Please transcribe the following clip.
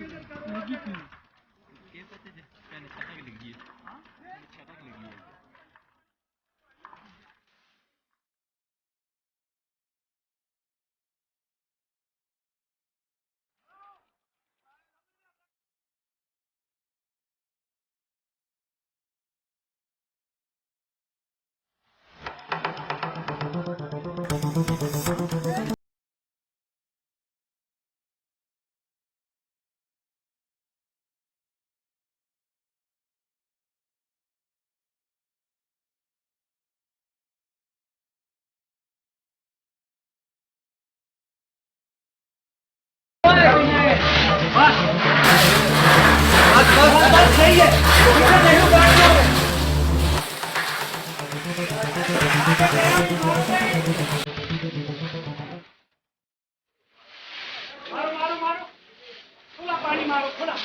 लगी क्यों? ये पता है मैंने छटक लगी है। हाँ मैंने छटक लगी है। सही है मारो मारो मारो खुला पानी मारो खुला